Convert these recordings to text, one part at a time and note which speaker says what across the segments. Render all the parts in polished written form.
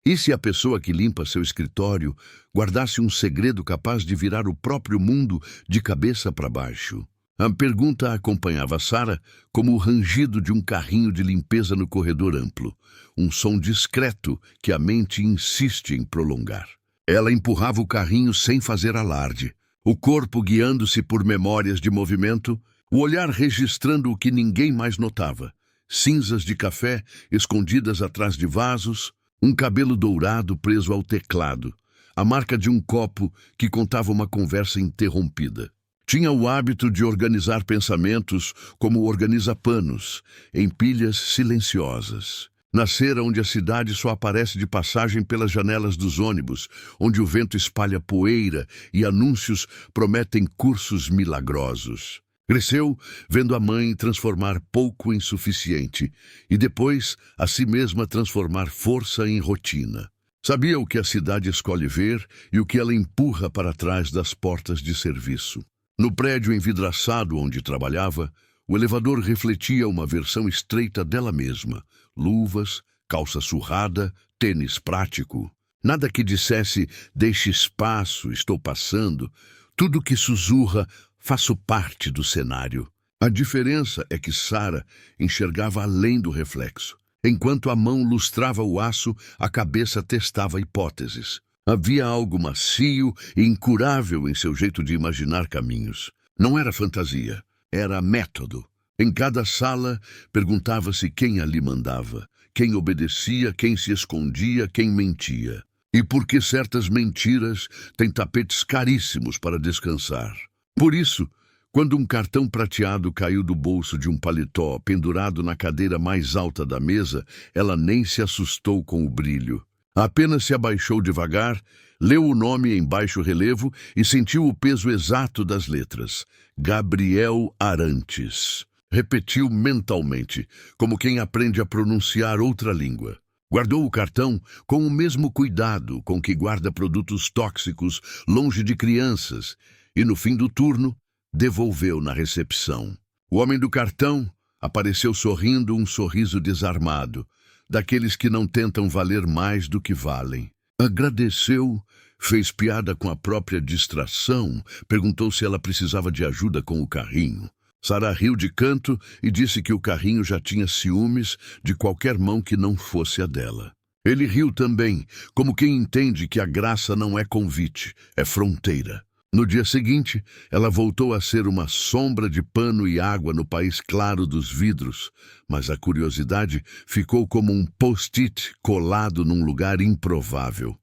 Speaker 1: E se a pessoa que limpa seu escritório guardasse um segredo capaz de virar o próprio mundo de cabeça para baixo? A pergunta acompanhava Sarah como o rangido de um carrinho de limpeza no corredor amplo, um som discreto que a mente insiste em prolongar. Ela empurrava o carrinho sem fazer alarde, o corpo guiando-se por memórias de movimento, o olhar registrando o que ninguém mais notava: cinzas de café escondidas atrás de vasos, um cabelo dourado preso ao teclado, a marca de um copo que contava uma conversa interrompida. Tinha o hábito de organizar pensamentos como organiza panos, em pilhas silenciosas. Nascera onde a cidade só aparece de passagem pelas janelas dos ônibus, onde o vento espalha poeira e anúncios prometem cursos milagrosos. Cresceu vendo a mãe transformar pouco em suficiente e depois a si mesma transformar força em rotina. Sabia o que a cidade escolhe ver e o que ela empurra para trás das portas de serviço. No prédio envidraçado onde trabalhava, o elevador refletia uma versão estreita dela mesma: luvas, calça surrada, tênis prático. Nada que dissesse deixe espaço, estou passando. Tudo que sussurra faço parte do cenário. A diferença é que Sarah enxergava além do reflexo. Enquanto a mão lustrava o aço, a cabeça testava hipóteses. Havia algo macio e incurável em seu jeito de imaginar caminhos. Não era fantasia, era método. Em cada sala, perguntava-se quem ali mandava, quem obedecia, quem se escondia, quem mentia. E por que certas mentiras têm tapetes caríssimos para descansar. Por isso, quando um cartão prateado caiu do bolso de um paletó pendurado na cadeira mais alta da mesa, ela nem se assustou com o brilho. Apenas se abaixou devagar, leu o nome em baixo relevo e sentiu o peso exato das letras. Gabriel Arantes. Repetiu mentalmente, como quem aprende a pronunciar outra língua. Guardou o cartão com o mesmo cuidado com que guarda produtos tóxicos longe de crianças e, no fim do turno, devolveu na recepção. O homem do cartão apareceu sorrindo, um sorriso desarmado, daqueles que não tentam valer mais do que valem. Agradeceu, fez piada com a própria distração, perguntou se ela precisava de ajuda com o carrinho. Sarah riu de canto e disse que o carrinho já tinha ciúmes de qualquer mão que não fosse a dela. Ele riu também, como quem entende que a graça não é convite, é fronteira. No dia seguinte, ela voltou a ser uma sombra de pano e água no país claro dos vidros, mas a curiosidade ficou como um post-it colado num lugar improvável.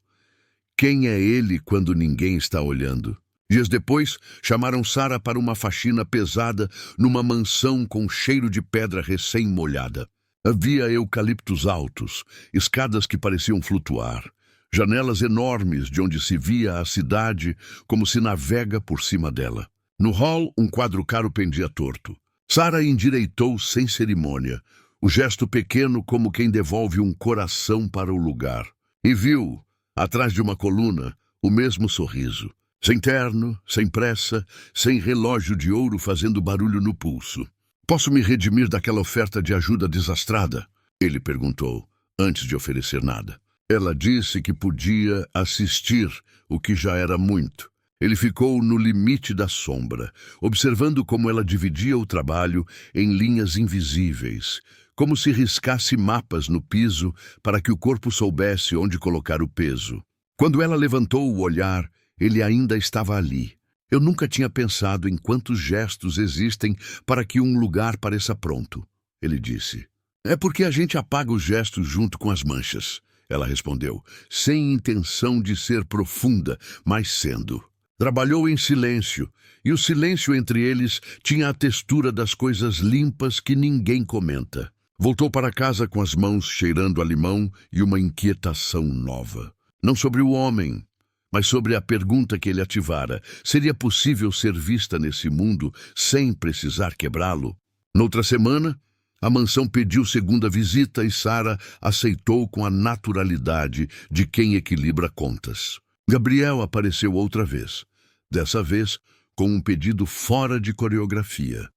Speaker 1: Quem é ele quando ninguém está olhando? Dias depois, chamaram Sarah para uma faxina pesada numa mansão com cheiro de pedra recém-molhada. Havia eucaliptos altos, escadas que pareciam flutuar, janelas enormes de onde se via a cidade como se navega por cima dela. No hall, um quadro caro pendia torto. Sarah endireitou sem cerimônia, o gesto pequeno como quem devolve um coração para o lugar. E viu, atrás de uma coluna, o mesmo sorriso. Sem terno, sem pressa, sem relógio de ouro fazendo barulho no pulso. Posso me redimir daquela oferta de ajuda desastrada? Ele perguntou, antes de oferecer nada. Ela disse que podia assistir, o que já era muito. Ele ficou no limite da sombra, observando como ela dividia o trabalho em linhas invisíveis, como se riscasse mapas no piso para que o corpo soubesse onde colocar o peso. Quando ela levantou o olhar, ele ainda estava ali. Eu nunca tinha pensado em quantos gestos existem para que um lugar pareça pronto, ele disse. É porque a gente apaga os gestos junto com as manchas. Ela respondeu, sem intenção de ser profunda, mas sendo. Trabalhou em silêncio, e o silêncio entre eles tinha a textura das coisas limpas que ninguém comenta. Voltou para casa com as mãos cheirando a limão e uma inquietação nova. Não sobre o homem, mas sobre a pergunta que ele ativara. Seria possível ser vista nesse mundo sem precisar quebrá-lo? Noutra semana, a mansão pediu segunda visita e Sarah aceitou com a naturalidade de quem equilibra contas. Gabriel apareceu outra vez, dessa vez com um pedido fora de coreografia.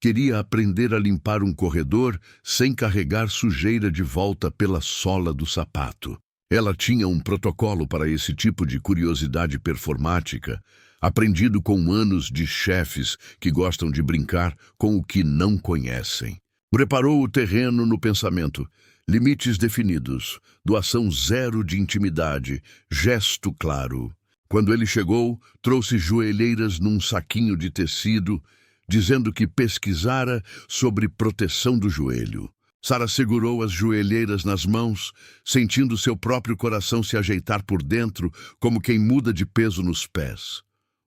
Speaker 1: Queria aprender a limpar um corredor sem carregar sujeira de volta pela sola do sapato. Ela tinha um protocolo para esse tipo de curiosidade performática, aprendido com anos de chefes que gostam de brincar com o que não conhecem. Preparou o terreno no pensamento. Limites definidos, doação zero de intimidade, gesto claro. Quando ele chegou, trouxe joelheiras num saquinho de tecido, dizendo que pesquisara sobre proteção do joelho. Sara segurou as joelheiras nas mãos, sentindo seu próprio coração se ajeitar por dentro, como quem muda de peso nos pés.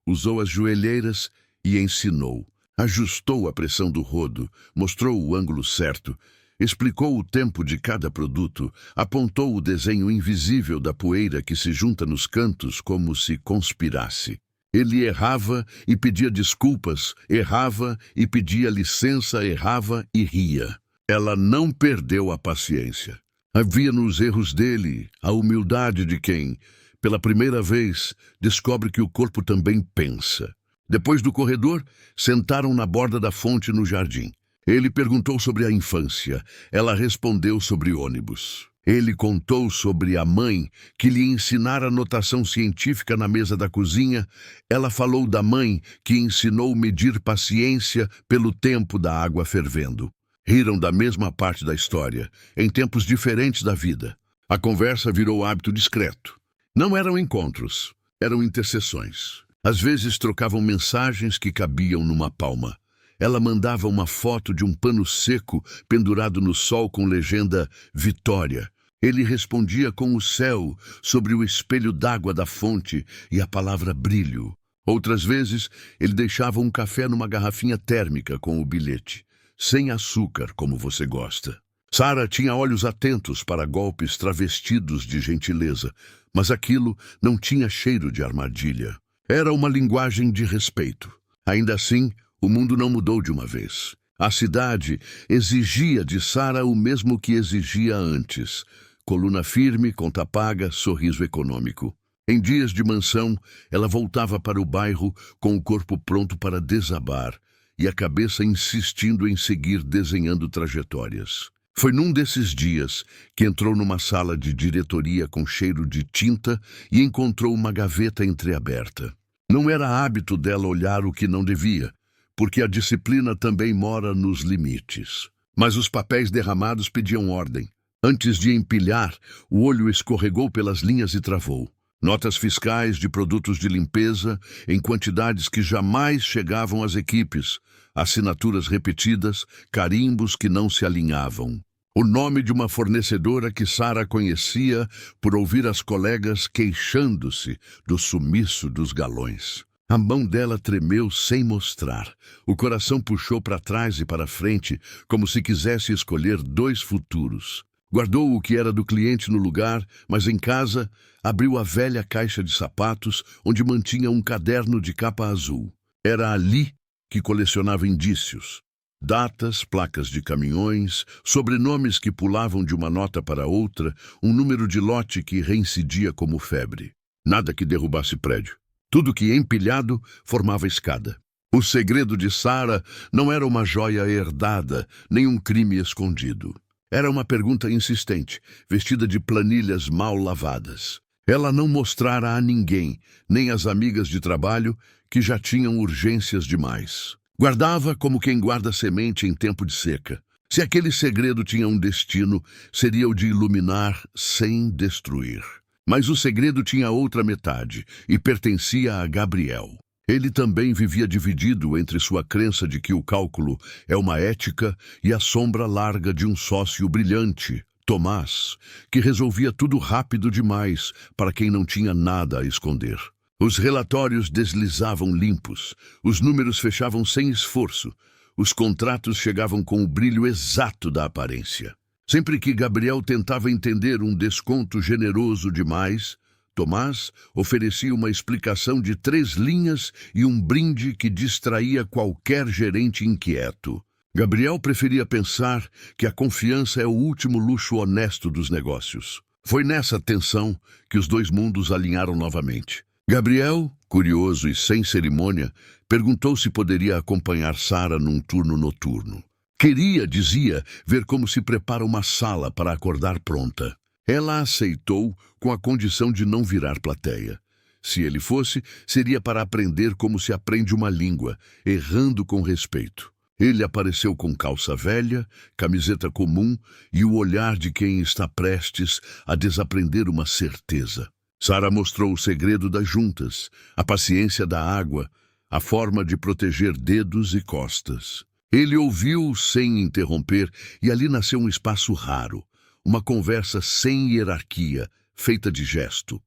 Speaker 1: Usou as joelheiras e ensinou. Ajustou a pressão do rodo, mostrou o ângulo certo, explicou o tempo de cada produto, apontou o desenho invisível da poeira que se junta nos cantos como se conspirasse. Ele errava e pedia desculpas, errava e pedia licença, errava e ria. Ela não perdeu a paciência. Havia nos erros dele a humildade de quem, pela primeira vez, descobre que o corpo também pensa. Depois do corredor, sentaram na borda da fonte no jardim. Ele perguntou sobre a infância. Ela respondeu sobre ônibus. Ele contou sobre a mãe que lhe ensinara notação científica na mesa da cozinha. Ela falou da mãe que ensinou medir paciência pelo tempo da água fervendo. Riram da mesma parte da história, em tempos diferentes da vida. A conversa virou hábito discreto. Não eram encontros, eram intercessões. Às vezes trocavam mensagens que cabiam numa palma. Ela mandava uma foto de um pano seco pendurado no sol com legenda Vitória. Ele respondia com o céu sobre o espelho d'água da fonte e a palavra brilho. Outras vezes, ele deixava um café numa garrafinha térmica com o bilhete. Sem açúcar, como você gosta. Sara tinha olhos atentos para golpes travestidos de gentileza, mas aquilo não tinha cheiro de armadilha. Era uma linguagem de respeito. Ainda assim, o mundo não mudou de uma vez. A cidade exigia de Sara o mesmo que exigia antes. Coluna firme, conta paga, sorriso econômico. Em dias de mansão, ela voltava para o bairro com o corpo pronto para desabar e a cabeça insistindo em seguir desenhando trajetórias. Foi num desses dias que entrou numa sala de diretoria com cheiro de tinta e encontrou uma gaveta entreaberta. Não era hábito dela olhar o que não devia, porque a disciplina também mora nos limites. Mas os papéis derramados pediam ordem. Antes de empilhar, o olho escorregou pelas linhas e travou. Notas fiscais de produtos de limpeza em quantidades que jamais chegavam às equipes, assinaturas repetidas, carimbos que não se alinhavam. O nome de uma fornecedora que Sara conhecia por ouvir as colegas queixando-se do sumiço dos galões. A mão dela tremeu sem mostrar. O coração puxou para trás e para frente, como se quisesse escolher dois futuros. Guardou o que era do cliente no lugar, mas em casa abriu a velha caixa de sapatos onde mantinha um caderno de capa azul. Era ali que colecionava indícios. Datas, placas de caminhões, sobrenomes que pulavam de uma nota para outra, um número de lote que reincidia como febre. Nada que derrubasse prédio. Tudo que empilhado formava escada. O segredo de Sara não era uma joia herdada, nem um crime escondido. Era uma pergunta insistente, vestida de planilhas mal lavadas. Ela não mostrara a ninguém, nem às amigas de trabalho, que já tinham urgências demais. Guardava como quem guarda semente em tempo de seca. Se aquele segredo tinha um destino, seria o de iluminar sem destruir. Mas o segredo tinha outra metade e pertencia a Gabriel. Ele também vivia dividido entre sua crença de que o cálculo é uma ética e a sombra larga de um sócio brilhante, Tomás, que resolvia tudo rápido demais para quem não tinha nada a esconder. Os relatórios deslizavam limpos, os números fechavam sem esforço, os contratos chegavam com o brilho exato da aparência. Sempre que Gabriel tentava entender um desconto generoso demais, Tomás oferecia uma explicação de 3 linhas e um brinde que distraía qualquer gerente inquieto. Gabriel preferia pensar que a confiança é o último luxo honesto dos negócios. Foi nessa tensão que os dois mundos alinharam novamente. Gabriel, curioso e sem cerimônia, perguntou se poderia acompanhar Sara num turno noturno. Queria, dizia, ver como se prepara uma sala para acordar pronta. Ela aceitou com a condição de não virar plateia. Se ele fosse, seria para aprender como se aprende uma língua, errando com respeito. Ele apareceu com calça velha, camiseta comum e o olhar de quem está prestes a desaprender uma certeza. Sara mostrou o segredo das juntas, a paciência da água, a forma de proteger dedos e costas. Ele ouviu sem interromper e ali nasceu um espaço raro, uma conversa sem hierarquia, feita de gesto.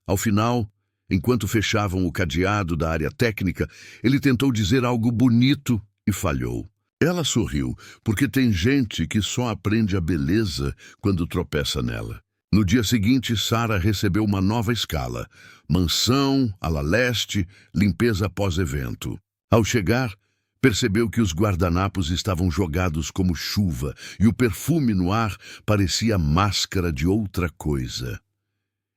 Speaker 1: Ao final, enquanto fechavam o cadeado da área técnica, ele tentou dizer algo bonito e falhou. Ela sorriu, porque tem gente que só aprende a beleza quando tropeça nela. No dia seguinte, Sara recebeu uma nova escala: mansão, ala leste, limpeza pós-evento. Ao chegar, percebeu que os guardanapos estavam jogados como chuva e o perfume no ar parecia máscara de outra coisa.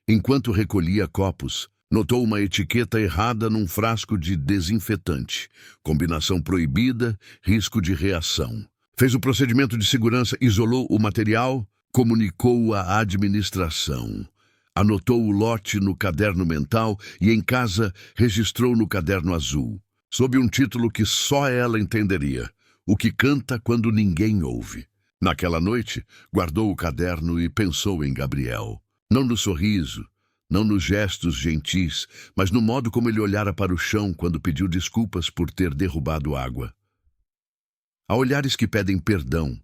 Speaker 1: Enquanto recolhia copos, notou uma etiqueta errada num frasco de desinfetante. Combinação proibida, risco de reação. Fez o procedimento de segurança, isolou o material, comunicou à administração. Anotou o lote no caderno mental e em casa registrou no caderno azul, sob um título que só ela entenderia: O que canta quando ninguém ouve. Naquela noite, guardou o caderno e pensou em Gabriel. Não no sorriso, não nos gestos gentis, mas no modo como ele olhara para o chão quando pediu desculpas por ter derrubado água. Há olhares que pedem perdão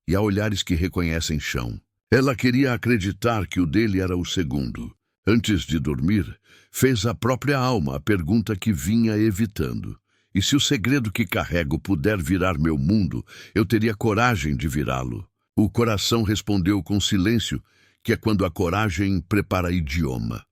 Speaker 1: e há olhares que reconhecem chão. Ela queria acreditar que o dele era o segundo. Antes de dormir, fez à própria alma a pergunta que vinha evitando. E se o segredo que carrego puder virar meu mundo, eu teria coragem de virá-lo. O coração respondeu com silêncio, que é quando a coragem prepara idioma.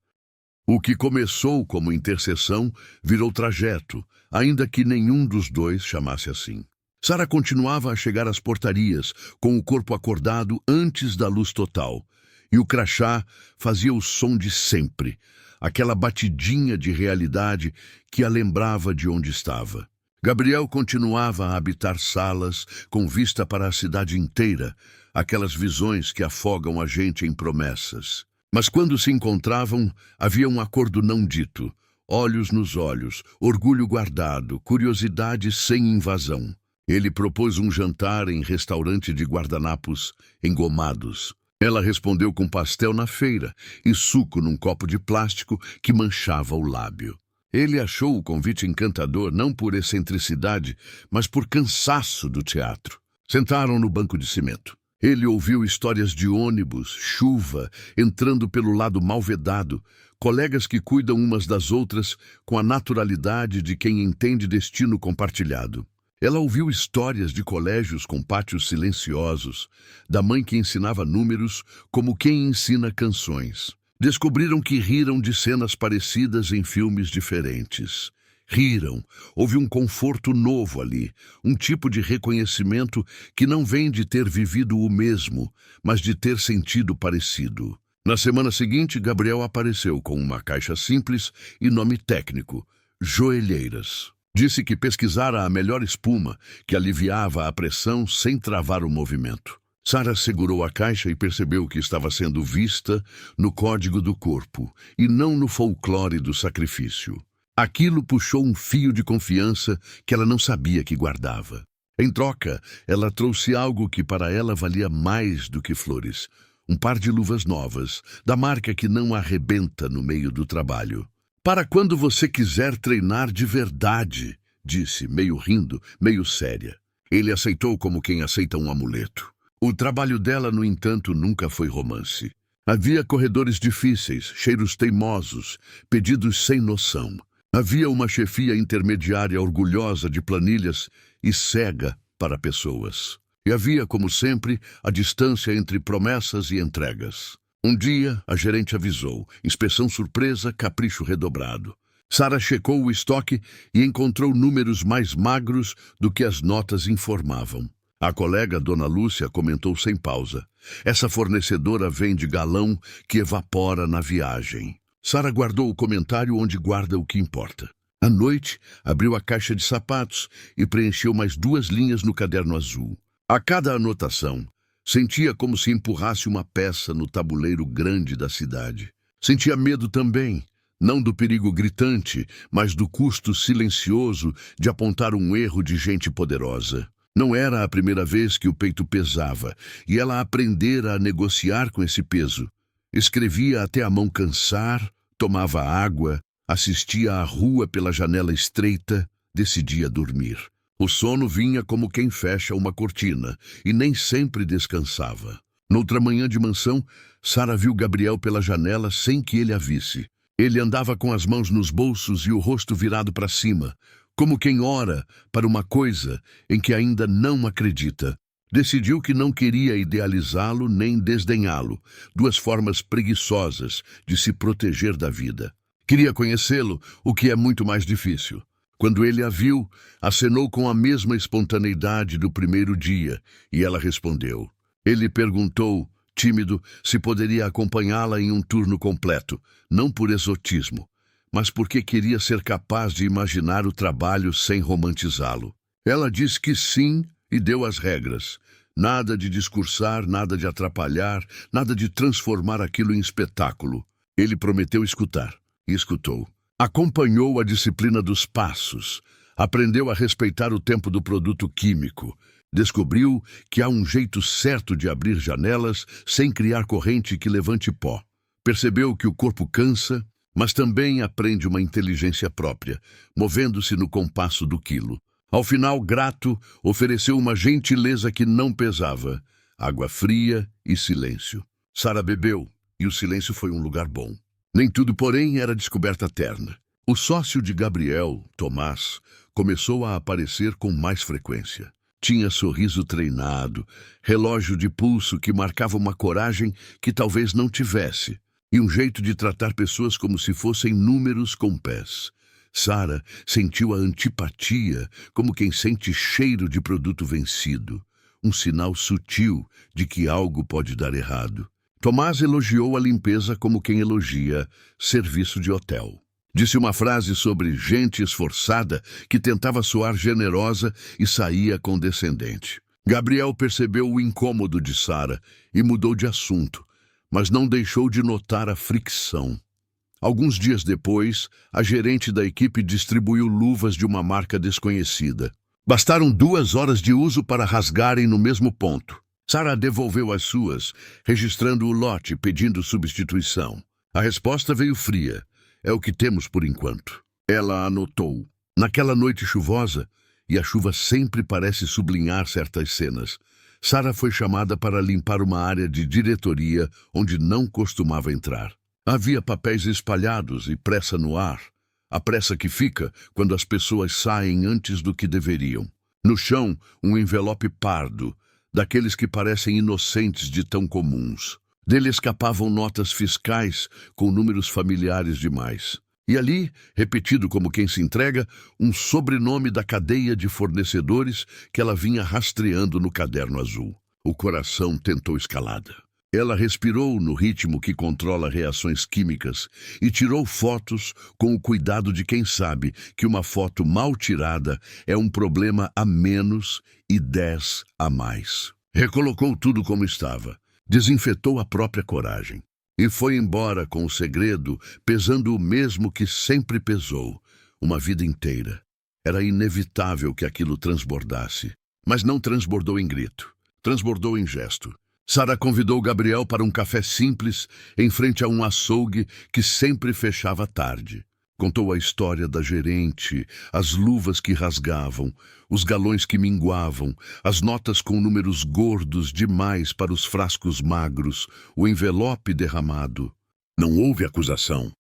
Speaker 1: O que começou como intercessão virou trajeto, ainda que nenhum dos dois chamasse assim. Sara continuava a chegar às portarias, com o corpo acordado antes da luz total, e o crachá fazia o som de sempre, aquela batidinha de realidade que a lembrava de onde estava. Gabriel continuava a habitar salas com vista para a cidade inteira, aquelas visões que afogam a gente em promessas. Mas quando se encontravam, havia um acordo não dito, olhos nos olhos, orgulho guardado, curiosidade sem invasão. Ele propôs um jantar em restaurante de guardanapos engomados. Ela respondeu com pastel na feira e suco num copo de plástico que manchava o lábio. Ele achou o convite encantador não por excentricidade, mas por cansaço do teatro. Sentaram no banco de cimento. Ele ouviu histórias de ônibus, chuva, entrando pelo lado mal vedado, colegas que cuidam umas das outras com a naturalidade de quem entende destino compartilhado. Ela ouviu histórias de colégios com pátios silenciosos, da mãe que ensinava números como quem ensina canções. Descobriram que riram de cenas parecidas em filmes diferentes. Riram, houve um conforto novo ali, um tipo de reconhecimento que não vem de ter vivido o mesmo, mas de ter sentido parecido. Na semana seguinte, Gabriel apareceu com uma caixa simples e nome técnico: joelheiras. Disse que pesquisara a melhor espuma, que aliviava a pressão sem travar o movimento. Sara segurou a caixa e percebeu que estava sendo vista no código do corpo e não no folclore do sacrifício. Aquilo puxou um fio de confiança que ela não sabia que guardava. Em troca, ela trouxe algo que para ela valia mais do que flores: um par de luvas novas, da marca que não arrebenta no meio do trabalho. Para quando você quiser treinar de verdade, disse, meio rindo, meio séria. Ele aceitou como quem aceita um amuleto. O trabalho dela, no entanto, nunca foi romance. Havia corredores difíceis, cheiros teimosos, pedidos sem noção. Havia uma chefia intermediária orgulhosa de planilhas e cega para pessoas. E havia, como sempre, a distância entre promessas e entregas. Um dia, a gerente avisou: inspeção surpresa, capricho redobrado. Sara checou o estoque e encontrou números mais magros do que as notas informavam. A colega, Dona Lúcia, comentou sem pausa: essa fornecedora vende galão que evapora na viagem. Sara guardou o comentário onde guarda o que importa. À noite, abriu a caixa de sapatos e preencheu mais 2 linhas no caderno azul. A cada anotação, Sentia como se empurrasse uma peça no tabuleiro grande da cidade. Sentia medo também, não do perigo gritante, mas do custo silencioso de apontar um erro de gente poderosa. Não era a primeira vez que o peito pesava, e ela aprendera a negociar com esse peso. Escrevia até a mão cansar, tomava água, assistia à rua pela janela estreita, decidia dormir. O sono vinha como quem fecha uma cortina, e nem sempre descansava. Noutra manhã de mansão, Sara viu Gabriel pela janela sem que ele a visse. Ele andava com as mãos nos bolsos e o rosto virado para cima, como quem ora para uma coisa em que ainda não acredita. Decidiu que não queria idealizá-lo nem desdenhá-lo, duas formas preguiçosas de se proteger da vida. Queria conhecê-lo, o que é muito mais difícil. Quando ele a viu, acenou com a mesma espontaneidade do primeiro dia, e ela respondeu. Ele perguntou, tímido, se poderia acompanhá-la em um turno completo, não por exotismo, mas porque queria ser capaz de imaginar o trabalho sem romantizá-lo. Ela disse que sim e deu as regras. Nada de discursar, nada de atrapalhar, nada de transformar aquilo em espetáculo. Ele prometeu escutar, e escutou. Acompanhou a disciplina dos passos, aprendeu a respeitar o tempo do produto químico, descobriu que há um jeito certo de abrir janelas sem criar corrente que levante pó. Percebeu que o corpo cansa, mas também aprende uma inteligência própria, movendo-se no compasso do quilo. Ao final, grato, ofereceu uma gentileza que não pesava, água fria e silêncio. Sara bebeu, e o silêncio foi um lugar bom. Nem tudo, porém, era descoberta terna. O sócio de Gabriel, Tomás, começou a aparecer com mais frequência. Tinha sorriso treinado, relógio de pulso que marcava uma coragem que talvez não tivesse, e um jeito de tratar pessoas como se fossem números com pés. Sara sentiu a antipatia como quem sente cheiro de produto vencido, um sinal sutil de que algo pode dar errado. Tomás elogiou a limpeza como quem elogia serviço de hotel. Disse uma frase sobre gente esforçada que tentava soar generosa e saía condescendente. Gabriel percebeu o incômodo de Sara e mudou de assunto, mas não deixou de notar a fricção. Alguns dias depois, a gerente da equipe distribuiu luvas de uma marca desconhecida. Bastaram 2 horas de uso para rasgarem no mesmo ponto. Sara devolveu as suas, registrando o lote, pedindo substituição. A resposta veio fria. É o que temos por enquanto. Ela anotou. Naquela noite chuvosa, e a chuva sempre parece sublinhar certas cenas, Sara foi chamada para limpar uma área de diretoria onde não costumava entrar. Havia papéis espalhados e pressa no ar. A pressa que fica quando as pessoas saem antes do que deveriam. No chão, um envelope pardo, daqueles que parecem inocentes de tão comuns. Dele escapavam notas fiscais com números familiares demais. E ali, repetido como quem se entrega, um sobrenome da cadeia de fornecedores que ela vinha rastreando no caderno azul. O coração tentou escalada. Ela respirou no ritmo que controla reações químicas e tirou fotos com o cuidado de quem sabe que uma foto mal tirada é um problema a menos e 10 a mais. Recolocou tudo como estava, desinfetou a própria coragem e foi embora com o segredo pesando o mesmo que sempre pesou, uma vida inteira. Era inevitável que aquilo transbordasse, mas não transbordou em grito, transbordou em gesto. Sara convidou Gabriel para um café simples em frente a um açougue que sempre fechava tarde. Contou a história da gerente, as luvas que rasgavam, os galões que minguavam, as notas com números gordos demais para os frascos magros, o envelope derramado. Não houve acusação.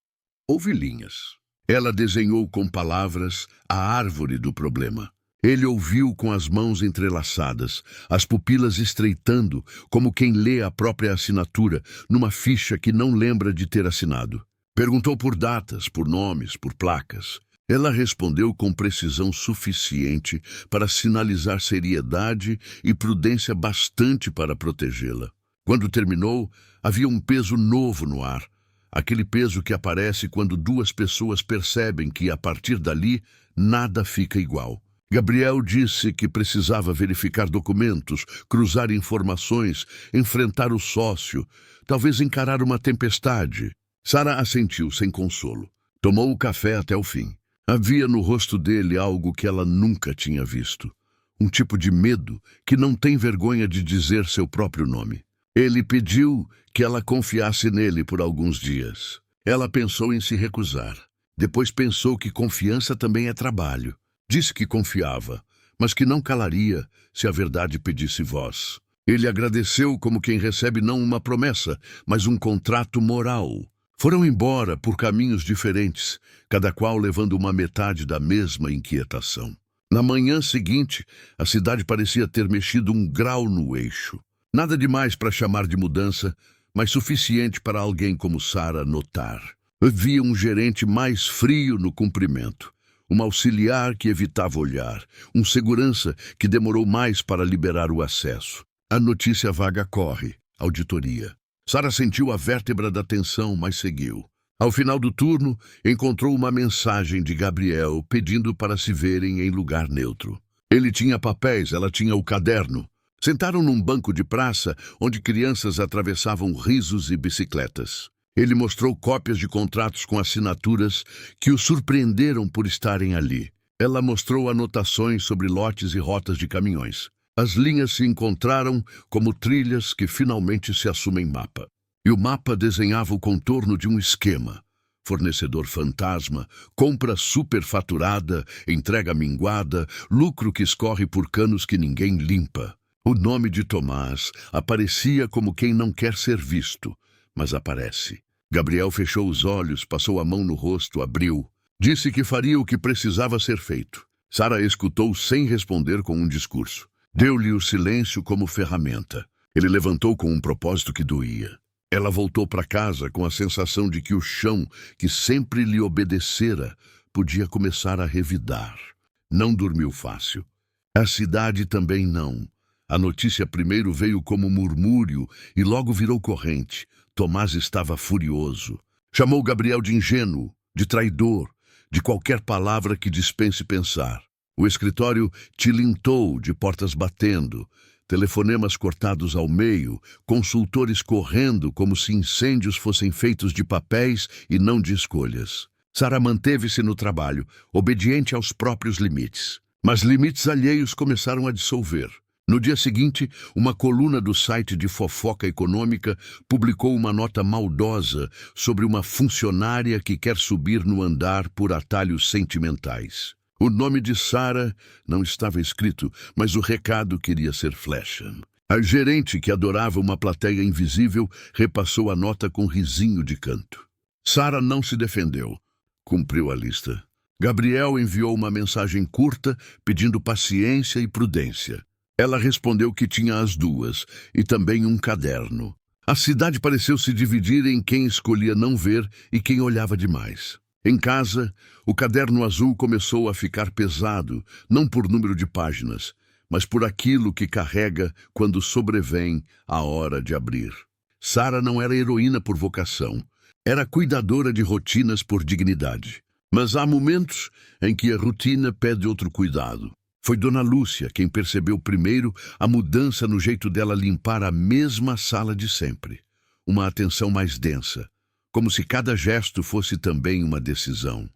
Speaker 1: Houve linhas. Ela desenhou com palavras a árvore do problema. Ele ouviu com as mãos entrelaçadas, as pupilas estreitando, como quem lê a própria assinatura numa ficha que não lembra de ter assinado. Perguntou por datas, por nomes, por placas. Ela respondeu com precisão suficiente para sinalizar seriedade e prudência bastante para protegê-la. Quando terminou, havia um peso novo no ar, aquele peso que aparece quando 2 pessoas percebem que, a partir dali, nada fica igual. Gabriel disse que precisava verificar documentos, cruzar informações, enfrentar o sócio, talvez encarar uma tempestade. Sara assentiu sem consolo. Tomou o café até o fim. Havia no rosto dele algo que ela nunca tinha visto. Um tipo de medo que não tem vergonha de dizer seu próprio nome. Ele pediu que ela confiasse nele por alguns dias. Ela pensou em se recusar. Depois pensou que confiança também é trabalho. Disse que confiava, mas que não calaria se a verdade pedisse voz. Ele agradeceu como quem recebe não uma promessa, mas um contrato moral. Foram embora por caminhos diferentes, cada qual levando uma metade da mesma inquietação. Na manhã seguinte, a cidade parecia ter mexido um grau no eixo. Nada demais para chamar de mudança, mas suficiente para alguém como Sara notar. Havia um gerente mais frio no cumprimento, um auxiliar que evitava olhar, um segurança que demorou mais para liberar o acesso. A notícia vaga corre, auditoria. Sara sentiu a vértebra da tensão, mas seguiu. Ao final do turno, encontrou uma mensagem de Gabriel pedindo para se verem em lugar neutro. Ele tinha papéis, ela tinha o caderno. Sentaram num banco de praça onde crianças atravessavam risos e bicicletas. Ele mostrou cópias de contratos com assinaturas que o surpreenderam por estarem ali. Ela mostrou anotações sobre lotes e rotas de caminhões. As linhas se encontraram como trilhas que finalmente se assumem mapa. E o mapa desenhava o contorno de um esquema. Fornecedor fantasma, compra superfaturada, entrega minguada, lucro que escorre por canos que ninguém limpa. O nome de Tomás aparecia como quem não quer ser visto, mas aparece. Gabriel fechou os olhos, passou a mão no rosto, abriu. Disse que faria o que precisava ser feito. Sara escutou sem responder com um discurso. Deu-lhe o silêncio como ferramenta. Ele levantou com um propósito que doía. Ela voltou para casa com a sensação de que o chão, que sempre lhe obedecera, podia começar a revidar. Não dormiu fácil. A cidade também não. A notícia primeiro veio como murmúrio e logo virou corrente. Tomás estava furioso. Chamou Gabriel de ingênuo, de traidor, de qualquer palavra que dispense pensar. O escritório tilintou de portas batendo, telefonemas cortados ao meio, consultores correndo como se incêndios fossem feitos de papéis e não de escolhas. Sara manteve-se no trabalho, obediente aos próprios limites. Mas limites alheios começaram a dissolver. No dia seguinte, uma coluna do site de fofoca econômica publicou uma nota maldosa sobre uma funcionária que quer subir no andar por atalhos sentimentais. O nome de Sara não estava escrito, mas o recado queria ser flecha. A gerente, que adorava uma plateia invisível, repassou a nota com risinho de canto. Sara não se defendeu. Cumpriu a lista. Gabriel enviou uma mensagem curta pedindo paciência e prudência. Ela respondeu que tinha as duas, e também um caderno. A cidade pareceu se dividir em quem escolhia não ver e quem olhava demais. Em casa, o caderno azul começou a ficar pesado, não por número de páginas, mas por aquilo que carrega quando sobrevém a hora de abrir. Sara não era heroína por vocação, era cuidadora de rotinas por dignidade. Mas há momentos em que a rotina pede outro cuidado. Foi Dona Lúcia quem percebeu primeiro a mudança no jeito dela limpar a mesma sala de sempre. Uma atenção mais densa, como se cada gesto fosse também uma decisão.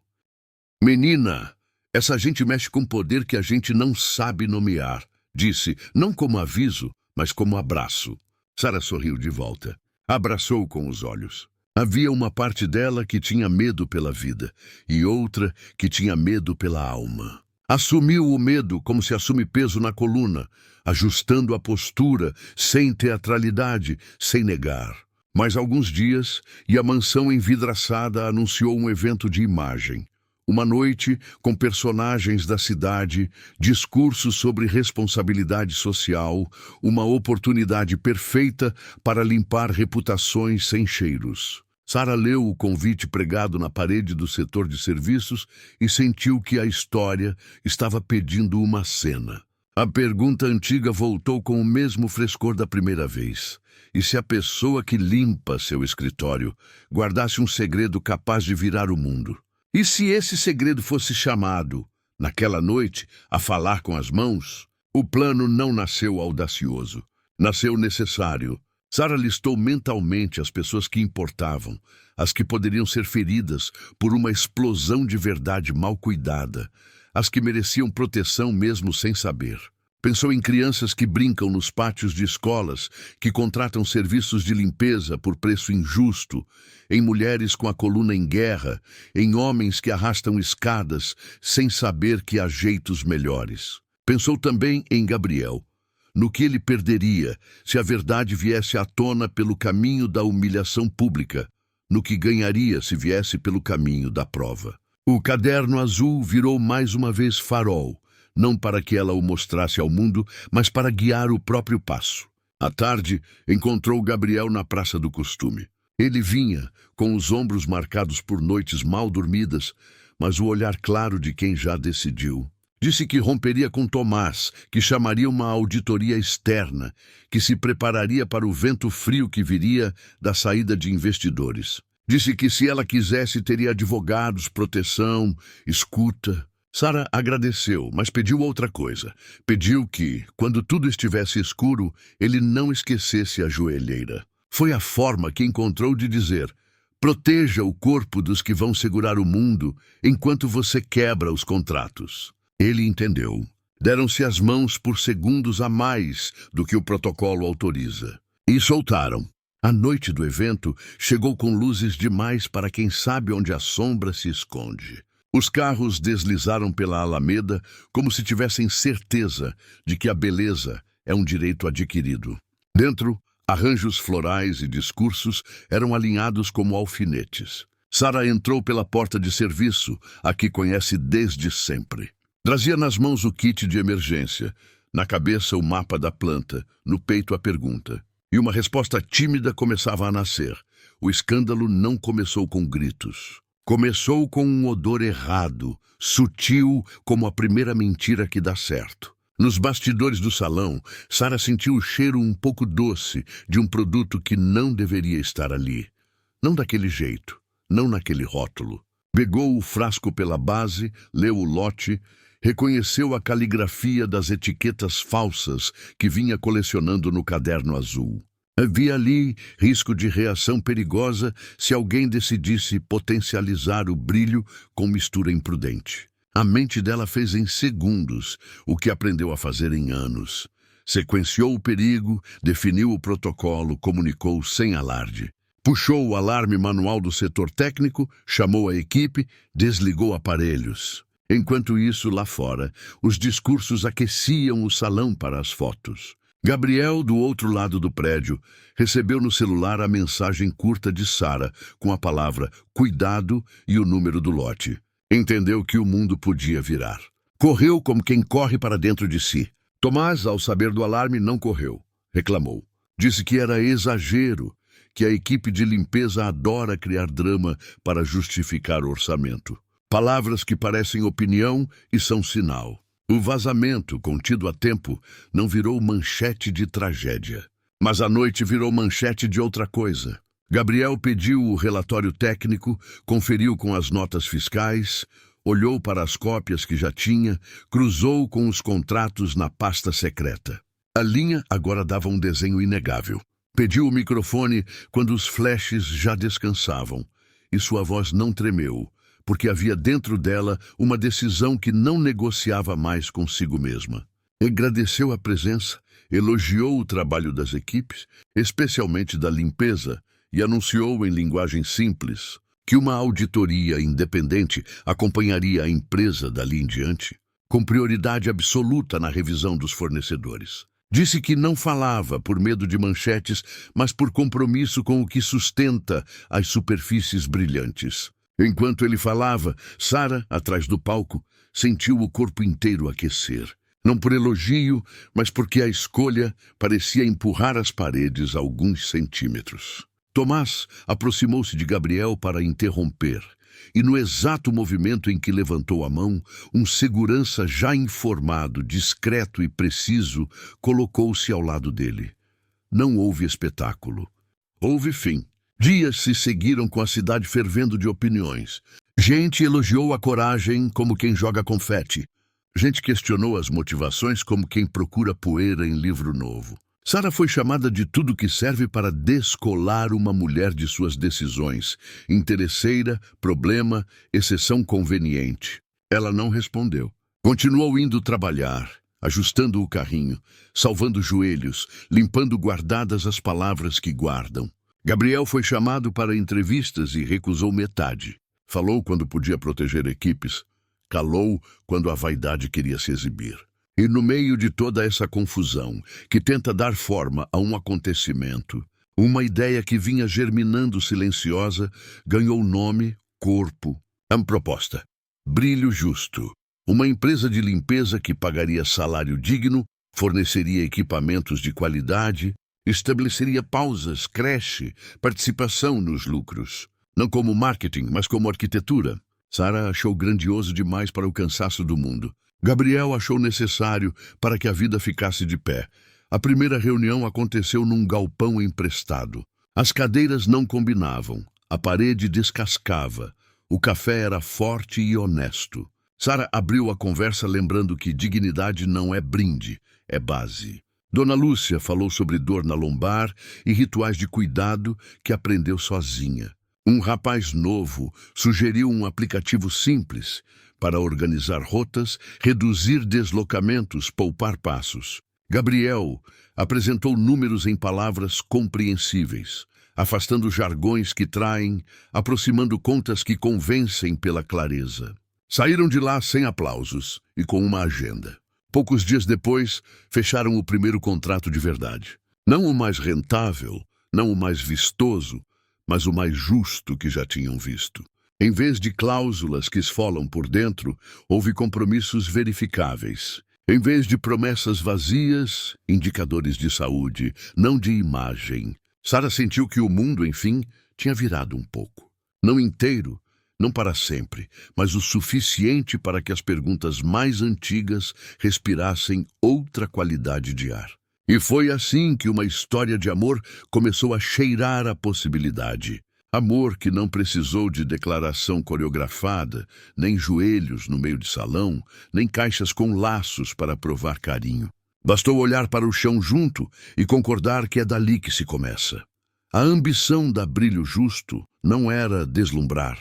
Speaker 1: Menina, essa gente mexe com poder que a gente não sabe nomear, disse, não como aviso, mas como abraço. Sara sorriu de volta. Abraçou com os olhos. Havia uma parte dela que tinha medo pela vida e outra que tinha medo pela alma. Assumiu o medo como se assume peso na coluna, ajustando a postura, sem teatralidade, sem negar. Mais alguns dias, e a mansão envidraçada anunciou um evento de imagem. Uma noite com personagens da cidade, discursos sobre responsabilidade social, uma oportunidade perfeita para limpar reputações sem cheiros. Sara leu o convite pregado na parede do setor de serviços e sentiu que a história estava pedindo uma cena. A pergunta antiga voltou com o mesmo frescor da primeira vez. E se a pessoa que limpa seu escritório guardasse um segredo capaz de virar o mundo? E se esse segredo fosse chamado naquela noite, a falar com as mãos. O plano não nasceu audacioso, nasceu necessário. Sara listou mentalmente as pessoas que importavam, as que poderiam ser feridas por uma explosão de verdade mal cuidada, as que mereciam proteção mesmo sem saber. Pensou em crianças que brincam nos pátios de escolas, que contratam serviços de limpeza por preço injusto, em mulheres com a coluna em guerra, em homens que arrastam escadas sem saber que há jeitos melhores. Pensou também em Gabriel, no que ele perderia se a verdade viesse à tona pelo caminho da humilhação pública, no que ganharia se viesse pelo caminho da prova. O caderno azul virou mais uma vez farol, não para que ela o mostrasse ao mundo, mas para guiar o próprio passo. À tarde, encontrou Gabriel na Praça do Costume. Ele vinha, com os ombros marcados por noites mal dormidas, mas o olhar claro de quem já decidiu. Disse que romperia com Tomás, que chamaria uma auditoria externa, que se prepararia para o vento frio que viria da saída de investidores. Disse que se ela quisesse teria advogados, proteção, escuta. Sara agradeceu, mas pediu outra coisa. Pediu que, quando tudo estivesse escuro, ele não esquecesse a joelheira. Foi a forma que encontrou de dizer: proteja o corpo dos que vão segurar o mundo enquanto você quebra os contratos. Ele entendeu. Deram-se as mãos por segundos a mais do que o protocolo autoriza. E soltaram. A noite do evento chegou com luzes demais para quem sabe onde a sombra se esconde. Os carros deslizaram pela Alameda como se tivessem certeza de que a beleza é um direito adquirido. Dentro, arranjos florais e discursos eram alinhados como alfinetes. Sara entrou pela porta de serviço, a que conhece desde sempre. Trazia nas mãos o kit de emergência, na cabeça o mapa da planta, no peito a pergunta. E uma resposta tímida começava a nascer. O escândalo não começou com gritos. Começou com um odor errado, sutil como a primeira mentira que dá certo. Nos bastidores do salão, Sara sentiu o cheiro um pouco doce de um produto que não deveria estar ali. Não daquele jeito, não naquele rótulo. Pegou o frasco pela base, leu o lote, reconheceu a caligrafia das etiquetas falsas que vinha colecionando no caderno azul. Havia ali risco de reação perigosa se alguém decidisse potencializar o brilho com mistura imprudente. A mente dela fez em segundos o que aprendeu a fazer em anos. Sequenciou o perigo, definiu o protocolo, comunicou sem alarde. Puxou o alarme manual do setor técnico, chamou a equipe, desligou aparelhos. Enquanto isso, lá fora, os discursos aqueciam o salão para as fotos. Gabriel, do outro lado do prédio, recebeu no celular a mensagem curta de Sara, com a palavra cuidado e o número do lote. Entendeu que o mundo podia virar. Correu como quem corre para dentro de si. Tomás, ao saber do alarme, não correu. Reclamou. Disse que era exagero, que a equipe de limpeza adora criar drama para justificar o orçamento. Palavras que parecem opinião e são sinal. O vazamento, contido a tempo, não virou manchete de tragédia. Mas a noite virou manchete de outra coisa. Gabriel pediu o relatório técnico, conferiu com as notas fiscais, olhou para as cópias que já tinha, cruzou com os contratos na pasta secreta. A linha agora dava um desenho inegável. Pediu o microfone quando os flashes já descansavam, e sua voz não tremeu, porque havia dentro dela uma decisão que não negociava mais consigo mesma. Agradeceu a presença, elogiou o trabalho das equipes, especialmente da limpeza, e anunciou em linguagem simples que uma auditoria independente acompanharia a empresa dali em diante, com prioridade absoluta na revisão dos fornecedores. Disse que não falava por medo de manchetes, mas por compromisso com o que sustenta as superfícies brilhantes. Enquanto ele falava, Sara, atrás do palco, sentiu o corpo inteiro aquecer. Não por elogio, mas porque a escolha parecia empurrar as paredes alguns centímetros. Tomás aproximou-se de Gabriel para interromper, e no exato movimento em que levantou a mão, um segurança já informado, discreto e preciso, colocou-se ao lado dele. Não houve espetáculo. Houve fim. Dias se seguiram com a cidade fervendo de opiniões. Gente elogiou a coragem como quem joga confete. Gente questionou as motivações como quem procura poeira em livro novo. Sara foi chamada de tudo que serve para descolar uma mulher de suas decisões. Interesseira, problema, exceção conveniente. Ela não respondeu. Continuou indo trabalhar, ajustando o carrinho, salvando joelhos, limpando guardadas as palavras que guardam. Gabriel foi chamado para entrevistas e recusou metade. Falou quando podia proteger equipes. Calou quando a vaidade queria se exibir. E no meio de toda essa confusão, que tenta dar forma a um acontecimento, uma ideia que vinha germinando silenciosa, ganhou nome, corpo, a proposta. Brilho Justo. Uma empresa de limpeza que pagaria salário digno, forneceria equipamentos de qualidade, estabeleceria pausas, creche, participação nos lucros. Não como marketing, mas como arquitetura. Sara achou grandioso demais para o cansaço do mundo. Gabriel achou necessário para que a vida ficasse de pé. A primeira reunião aconteceu num galpão emprestado. As cadeiras não combinavam, a parede descascava, o café era forte e honesto. Sara abriu a conversa lembrando que dignidade não é brinde, é base. Dona Lúcia falou sobre dor na lombar e rituais de cuidado que aprendeu sozinha. Um rapaz novo sugeriu um aplicativo simples para organizar rotas, reduzir deslocamentos, poupar passos. Gabriel apresentou números em palavras compreensíveis, afastando jargões que traem, aproximando contas que convencem pela clareza. Saíram de lá sem aplausos e com uma agenda. Poucos dias depois, fecharam o primeiro contrato de verdade. Não o mais rentável, não o mais vistoso, mas o mais justo que já tinham visto. Em vez de cláusulas que esfolam por dentro, houve compromissos verificáveis. Em vez de promessas vazias, indicadores de saúde, não de imagem. Sara sentiu que o mundo, enfim, tinha virado um pouco. Não inteiro, não para sempre, mas o suficiente para que as perguntas mais antigas respirassem outra qualidade de ar. E foi assim que uma história de amor começou a cheirar a possibilidade. Amor que não precisou de declaração coreografada, nem joelhos no meio de salão, nem caixas com laços para provar carinho. Bastou olhar para o chão junto e concordar que é dali que se começa. A ambição da Brilho Justo não era deslumbrar,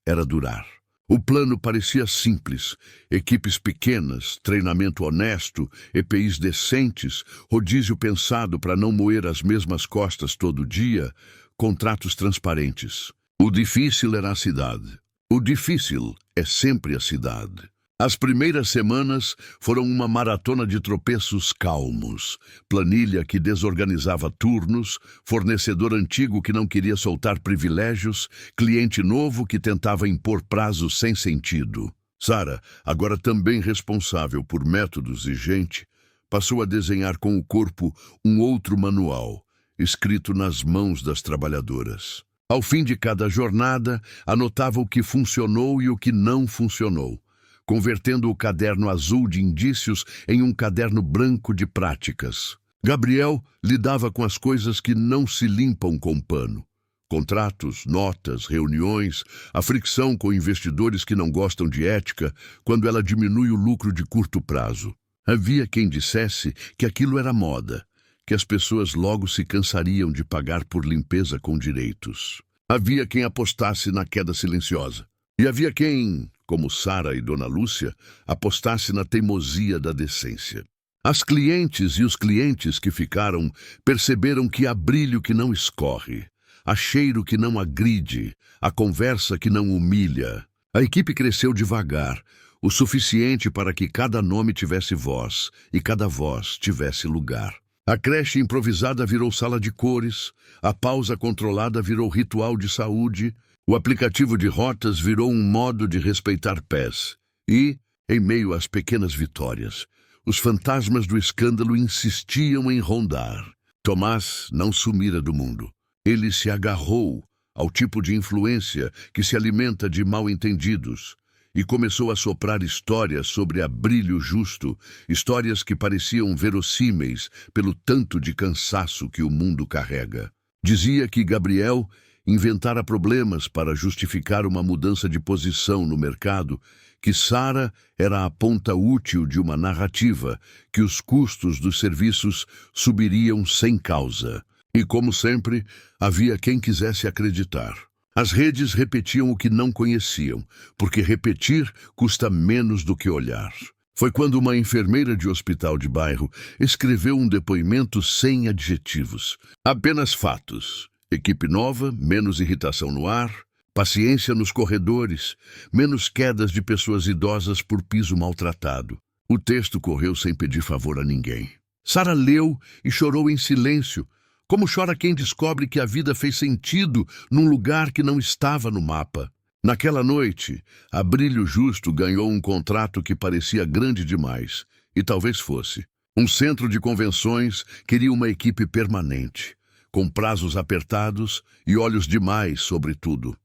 Speaker 1: era durar. O plano parecia simples, equipes pequenas, treinamento honesto, EPIs decentes, rodízio pensado para não moer as mesmas costas todo dia, contratos transparentes. O difícil era a cidade. O difícil é sempre a cidade. As primeiras semanas foram uma maratona de tropeços calmos, planilha que desorganizava turnos, fornecedor antigo que não queria soltar privilégios, cliente novo que tentava impor prazos sem sentido. Sara, agora também responsável por métodos e gente, passou a desenhar com o corpo um outro manual, escrito nas mãos das trabalhadoras. Ao fim de cada jornada, anotava o que funcionou e o que não funcionou, convertendo o caderno azul de indícios em um caderno branco de práticas. Gabriel lidava com as coisas que não se limpam com pano. Contratos, notas, reuniões, a fricção com investidores que não gostam de ética quando ela diminui o lucro de curto prazo. Havia quem dissesse que aquilo era moda, que as pessoas logo se cansariam de pagar por limpeza com direitos. Havia quem apostasse na queda silenciosa. E havia quem, como Sara e Dona Lúcia, apostasse na teimosia da decência. As clientes e os clientes que ficaram perceberam que há brilho que não escorre, há cheiro que não agride, há conversa que não humilha. A equipe cresceu devagar, o suficiente para que cada nome tivesse voz e cada voz tivesse lugar. A creche improvisada virou sala de cores, a pausa controlada virou ritual de saúde, o aplicativo de rotas virou um modo de respeitar pés. E, em meio às pequenas vitórias, os fantasmas do escândalo insistiam em rondar. Tomás não sumira do mundo. Ele se agarrou ao tipo de influência que se alimenta de mal-entendidos e começou a soprar histórias sobre a Brilho Justo, histórias que pareciam verossímeis pelo tanto de cansaço que o mundo carrega. Dizia que Gabriel inventara problemas para justificar uma mudança de posição no mercado, que Sara era a ponta útil de uma narrativa, que os custos dos serviços subiriam sem causa. E, como sempre, havia quem quisesse acreditar. As redes repetiam o que não conheciam, porque repetir custa menos do que olhar. Foi quando uma enfermeira de hospital de bairro escreveu um depoimento sem adjetivos, apenas fatos. Equipe nova, menos irritação no ar, paciência nos corredores, menos quedas de pessoas idosas por piso maltratado. O texto correu sem pedir favor a ninguém. Sara leu e chorou em silêncio, como chora quem descobre que a vida fez sentido num lugar que não estava no mapa. Naquela noite, a Brilho Justo ganhou um contrato que parecia grande demais, e talvez fosse. Um centro de convenções queria uma equipe permanente, com prazos apertados e olhos demais sobre tudo.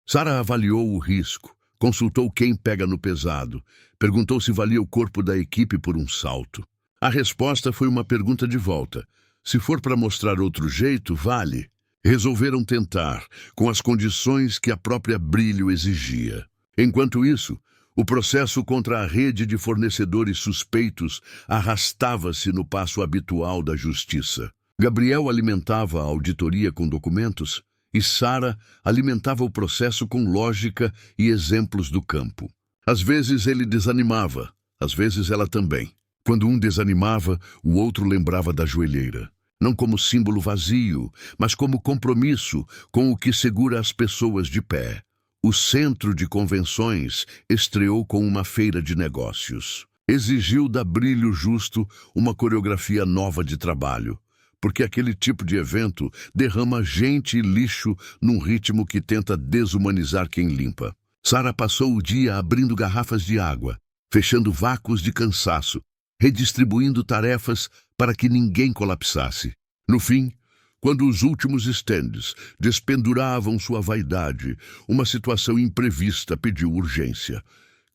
Speaker 1: Sara avaliou o risco, consultou quem pega no pesado, perguntou se valia o corpo da equipe por um salto. A resposta foi uma pergunta de volta. Se for para mostrar outro jeito, vale. Resolveram tentar, com as condições que a própria Brilho exigia. Enquanto isso, o processo contra a rede de fornecedores suspeitos arrastava-se no passo habitual da justiça. Gabriel alimentava a auditoria com documentos e Sara alimentava o processo com lógica e exemplos do campo. Às vezes ele desanimava, às vezes ela também. Quando um desanimava, o outro lembrava da joelheira. Não como símbolo vazio, mas como compromisso com o que segura as pessoas de pé. O centro de convenções estreou com uma feira de negócios. Exigiu da Brilho Justo uma coreografia nova de trabalho, porque aquele tipo de evento derrama gente e lixo num ritmo que tenta desumanizar quem limpa. Sara passou o dia abrindo garrafas de água, fechando vácuos de cansaço, redistribuindo tarefas para que ninguém colapsasse. No fim, quando os últimos estendes despenduravam sua vaidade, uma situação imprevista pediu urgência.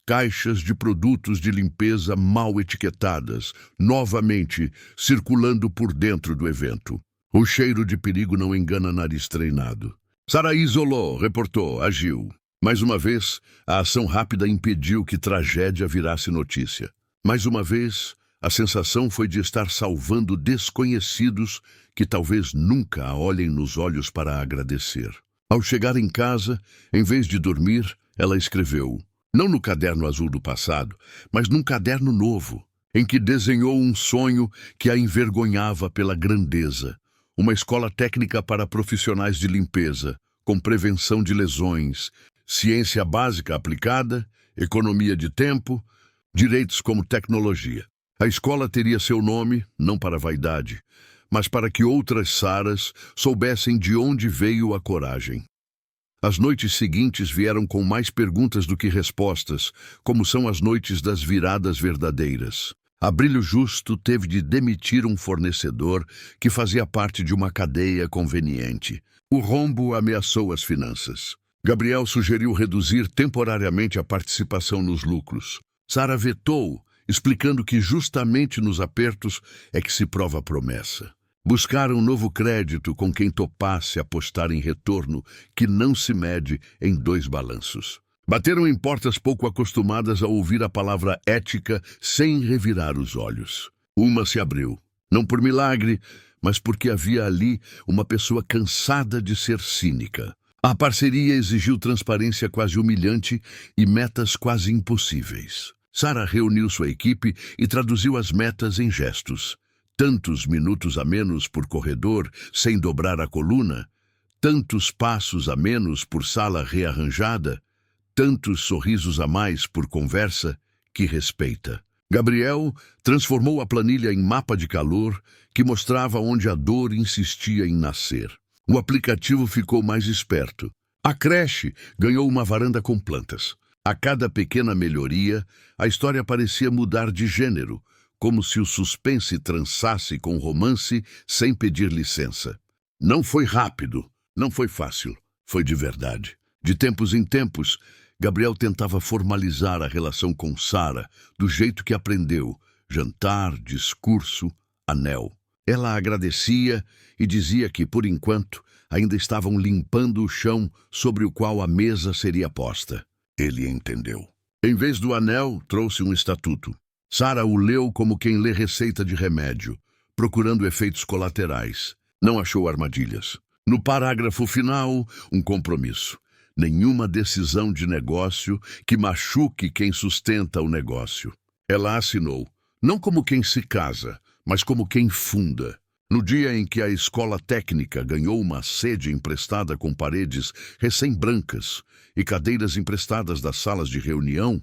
Speaker 1: Caixas de produtos de limpeza mal etiquetadas, novamente circulando por dentro do evento. O cheiro de perigo não engana nariz treinado. Sara isolou, reportou, agiu. Mais uma vez, a ação rápida impediu que tragédia virasse notícia. Mais uma vez, a sensação foi de estar salvando desconhecidos que talvez nunca a olhem nos olhos para agradecer. Ao chegar em casa, em vez de dormir, ela escreveu, não no caderno azul do passado, mas num caderno novo, em que desenhou um sonho que a envergonhava pela grandeza. Uma escola técnica para profissionais de limpeza, com prevenção de lesões, ciência básica aplicada, economia de tempo, direitos como tecnologia. A escola teria seu nome, não para vaidade, mas para que outras Saras soubessem de onde veio a coragem. As noites seguintes vieram com mais perguntas do que respostas, como são as noites das viradas verdadeiras. A Brilho Justo teve de demitir um fornecedor que fazia parte de uma cadeia conveniente. O rombo ameaçou as finanças. Gabriel sugeriu reduzir temporariamente a participação nos lucros. Sara vetou, explicando que justamente nos apertos é que se prova a promessa. Buscaram um novo crédito com quem topasse apostar em retorno que não se mede em 2 balanços. Bateram em portas pouco acostumadas a ouvir a palavra ética sem revirar os olhos. Uma se abriu, não por milagre, mas porque havia ali uma pessoa cansada de ser cínica. A parceria exigiu transparência quase humilhante e metas quase impossíveis. Sara reuniu sua equipe e traduziu as metas em gestos. Tantos minutos a menos por corredor, sem dobrar a coluna, tantos passos a menos por sala rearranjada, tantos sorrisos a mais por conversa que respeita. Gabriel transformou a planilha em mapa de calor que mostrava onde a dor insistia em nascer. O aplicativo ficou mais esperto. A creche ganhou uma varanda com plantas. A cada pequena melhoria, a história parecia mudar de gênero, como se o suspense trançasse com o romance sem pedir licença. Não foi rápido, não foi fácil, foi de verdade. De tempos em tempos, Gabriel tentava formalizar a relação com Sara, do jeito que aprendeu, jantar, discurso, anel. Ela agradecia e dizia que, por enquanto, ainda estavam limpando o chão sobre o qual a mesa seria posta. Ele entendeu. Em vez do anel, trouxe um estatuto. Sara o leu como quem lê receita de remédio, procurando efeitos colaterais. Não achou armadilhas. No parágrafo final, um compromisso. Nenhuma decisão de negócio que machuque quem sustenta o negócio. Ela assinou, não como quem se casa, mas como quem funda. No dia em que a escola técnica ganhou uma sede emprestada com paredes recém-brancas e cadeiras emprestadas das salas de reunião,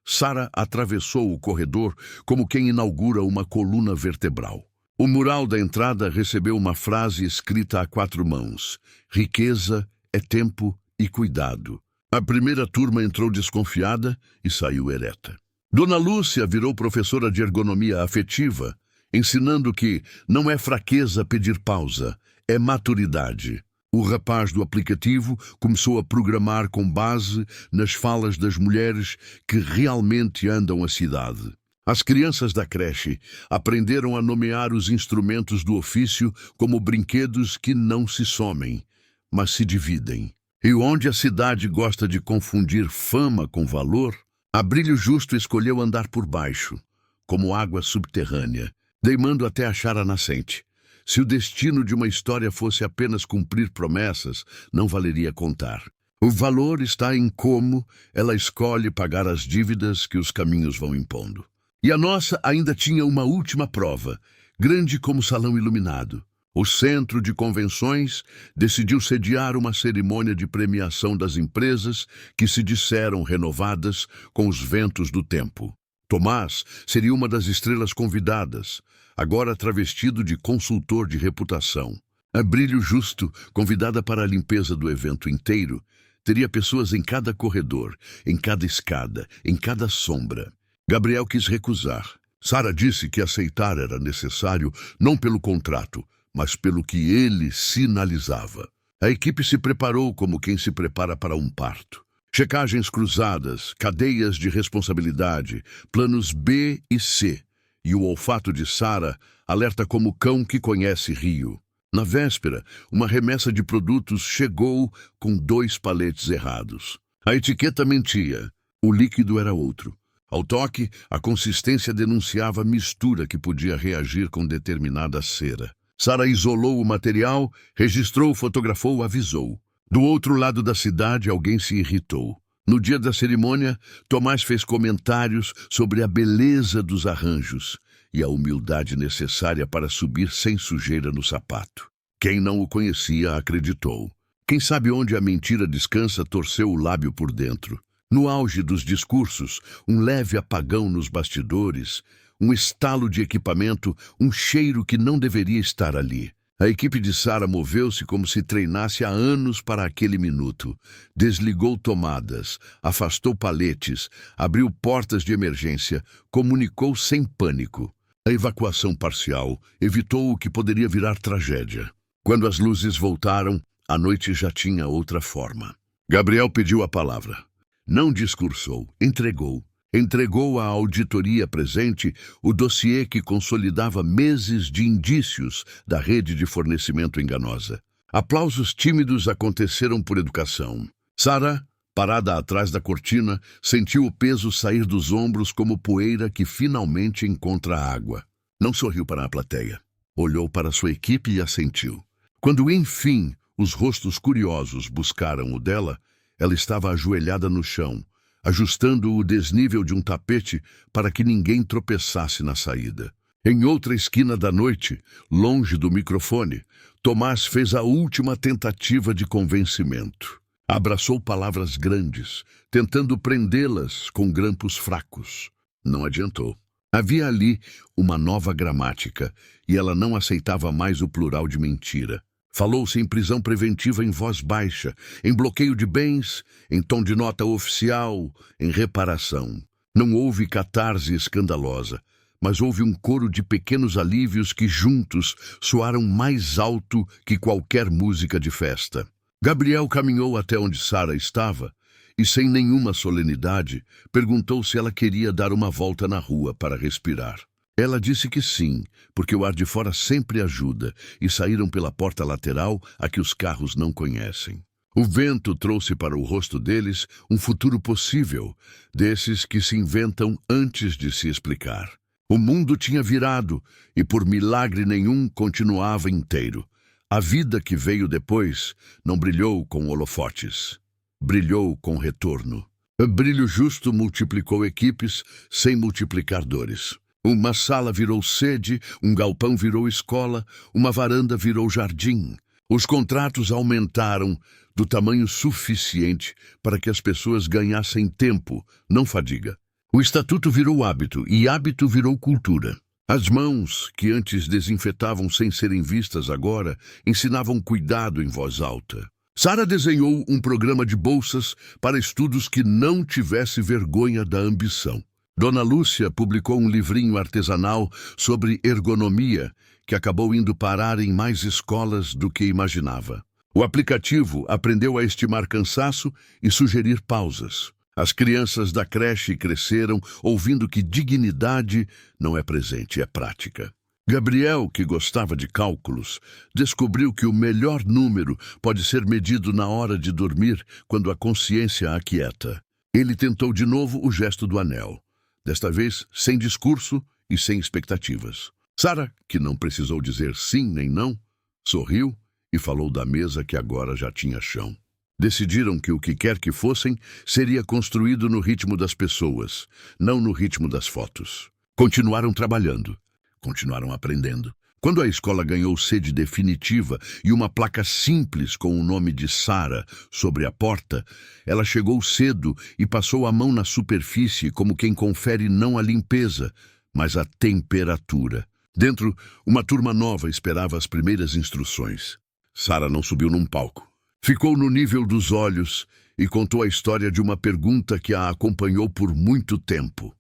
Speaker 1: Sara atravessou o corredor como quem inaugura uma coluna vertebral. O mural da entrada recebeu uma frase escrita a 4 mãos: riqueza é tempo e cuidado. A primeira turma entrou desconfiada e saiu ereta. Dona Lúcia virou professora de ergonomia afetiva, ensinando que não é fraqueza pedir pausa, é maturidade. O rapaz do aplicativo começou a programar com base nas falas das mulheres que realmente andam a cidade. As crianças da creche aprenderam a nomear os instrumentos do ofício como brinquedos que não se somem, mas se dividem. E onde a cidade gosta de confundir fama com valor, Abrílio Justo escolheu andar por baixo, como água subterrânea, deimando até achar a nascente. Se o destino de uma história fosse apenas cumprir promessas, não valeria contar. O valor está em como ela escolhe pagar as dívidas que os caminhos vão impondo. E a nossa ainda tinha uma última prova, grande como salão iluminado. O centro de convenções decidiu sediar uma cerimônia de premiação das empresas que se disseram renovadas com os ventos do tempo. Tomás seria uma das estrelas convidadas, agora travestido de consultor de reputação. Abrílio Justo, convidada para a limpeza do evento inteiro, teria pessoas em cada corredor, em cada escada, em cada sombra. Gabriel quis recusar. Sara disse que aceitar era necessário não pelo contrato, mas pelo que ele sinalizava. A equipe se preparou como quem se prepara para um parto. Checagens cruzadas, cadeias de responsabilidade, planos B e C, e o olfato de Sara alerta como cão que conhece rio. Na véspera, uma remessa de produtos chegou com 2 paletes errados. A etiqueta mentia, o líquido era outro. Ao toque, a consistência denunciava mistura que podia reagir com determinada cera. Sara isolou o material, registrou, fotografou, avisou. Do outro lado da cidade, alguém se irritou. No dia da cerimônia, Tomás fez comentários sobre a beleza dos arranjos e a humildade necessária para subir sem sujeira no sapato. Quem não o conhecia acreditou. Quem sabe onde a mentira descansa torceu o lábio por dentro. No auge dos discursos, um leve apagão nos bastidores, um estalo de equipamento, um cheiro que não deveria estar ali. A equipe de Sara moveu-se como se treinasse há anos para aquele minuto. Desligou tomadas, afastou paletes, abriu portas de emergência, comunicou sem pânico. A evacuação parcial evitou o que poderia virar tragédia. Quando as luzes voltaram, a noite já tinha outra forma. Gabriel pediu a palavra. Não discursou, entregou. Entregou à auditoria presente o dossiê que consolidava meses de indícios da rede de fornecimento enganosa. Aplausos tímidos aconteceram por educação. Sara, parada atrás da cortina, sentiu o peso sair dos ombros como poeira que finalmente encontra água. Não sorriu para a plateia. Olhou para sua equipe e assentiu. Quando, enfim, os rostos curiosos buscaram o dela, ela estava ajoelhada no chão, ajustando o desnível de um tapete para que ninguém tropeçasse na saída. Em outra esquina da noite, longe do microfone, Tomás fez a última tentativa de convencimento. Abraçou palavras grandes, tentando prendê-las com grampos fracos. Não adiantou. Havia ali uma nova gramática e ela não aceitava mais o plural de mentira. Falou-se em prisão preventiva em voz baixa, em bloqueio de bens, em tom de nota oficial, em reparação. Não houve catarse escandalosa, mas houve um coro de pequenos alívios que juntos soaram mais alto que qualquer música de festa. Gabriel caminhou até onde Sara estava e, sem nenhuma solenidade, perguntou se ela queria dar uma volta na rua para respirar. Ela disse que sim, porque o ar de fora sempre ajuda, e saíram pela porta lateral a que os carros não conhecem. O vento trouxe para o rosto deles um futuro possível, desses que se inventam antes de se explicar. O mundo tinha virado, e por milagre nenhum continuava inteiro. A vida que veio depois não brilhou com holofotes, brilhou com retorno. O brilho justo multiplicou equipes sem multiplicar dores. Uma sala virou sede, um galpão virou escola, uma varanda virou jardim. Os contratos aumentaram do tamanho suficiente para que as pessoas ganhassem tempo, não fadiga. O estatuto virou hábito e hábito virou cultura. As mãos, que antes desinfetavam sem serem vistas agora, ensinavam cuidado em voz alta. Sara desenhou um programa de bolsas para estudos que não tivesse vergonha da ambição. Dona Lúcia publicou um livrinho artesanal sobre ergonomia que acabou indo parar em mais escolas do que imaginava. O aplicativo aprendeu a estimar cansaço e sugerir pausas. As crianças da creche cresceram ouvindo que dignidade não é presente, é prática. Gabriel, que gostava de cálculos, descobriu que o melhor número pode ser medido na hora de dormir, quando a consciência aquieta. Ele tentou de novo o gesto do anel, desta vez sem discurso e sem expectativas. Sara, que não precisou dizer sim nem não, sorriu e falou da mesa que agora já tinha chão. Decidiram que o que quer que fossem seria construído no ritmo das pessoas, não no ritmo das fotos. Continuaram trabalhando, continuaram aprendendo. Quando a escola ganhou sede definitiva e uma placa simples com o nome de Sara sobre a porta, ela chegou cedo e passou a mão na superfície como quem confere não a limpeza, mas a temperatura. Dentro, uma turma nova esperava as primeiras instruções. Sara não subiu num palco. Ficou no nível dos olhos e contou a história de uma pergunta que a acompanhou por muito tempo.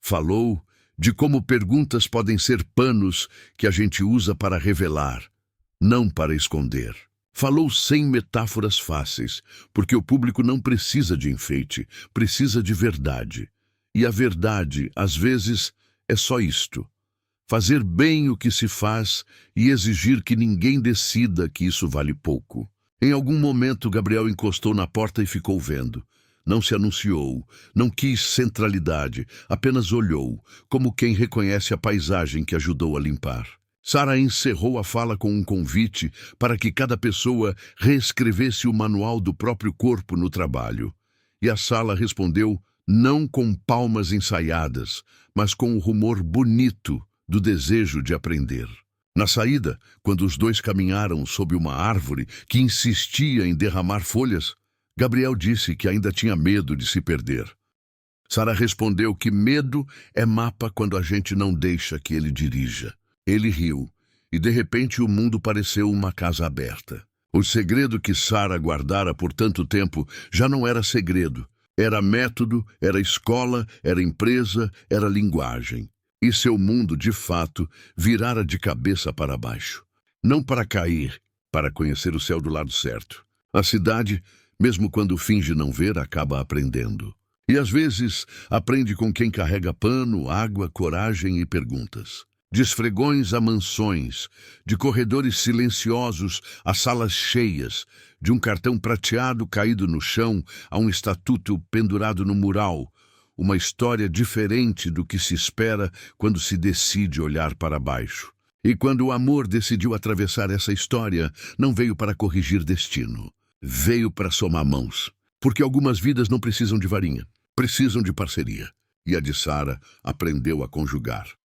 Speaker 1: Falou de como perguntas podem ser panos que a gente usa para revelar, não para esconder. Falou sem metáforas fáceis, porque o público não precisa de enfeite, precisa de verdade. E a verdade, às vezes, é só isto: fazer bem o que se faz e exigir que ninguém decida que isso vale pouco. Em algum momento, Gabriel encostou na porta e ficou vendo. Não se anunciou, não quis centralidade, apenas olhou, como quem reconhece a paisagem que ajudou a limpar. Sara encerrou a fala com um convite para que cada pessoa reescrevesse o manual do próprio corpo no trabalho. E a sala respondeu não com palmas ensaiadas, mas com o rumor bonito do desejo de aprender. Na saída, quando os dois caminharam sob uma árvore que insistia em derramar folhas, Gabriel disse que ainda tinha medo de se perder. Sara respondeu que medo é mapa quando a gente não deixa que ele dirija. Ele riu, e de repente o mundo pareceu uma casa aberta. O segredo que Sara guardara por tanto tempo já não era segredo. Era método, era escola, era empresa, era linguagem. E seu mundo, de fato, virara de cabeça para baixo. Não para cair, para conhecer o céu do lado certo. A cidade, mesmo quando finge não ver, acaba aprendendo. E às vezes aprende com quem carrega pano, água, coragem e perguntas. De esfregões a mansões, de corredores silenciosos a salas cheias, de um cartão prateado caído no chão a um estatuto pendurado no mural. Uma história diferente do que se espera quando se decide olhar para baixo. E quando o amor decidiu atravessar essa história, não veio para corrigir destino. Veio para somar mãos. Porque algumas vidas não precisam de varinha, precisam de parceria. E a de Sara aprendeu a conjugar.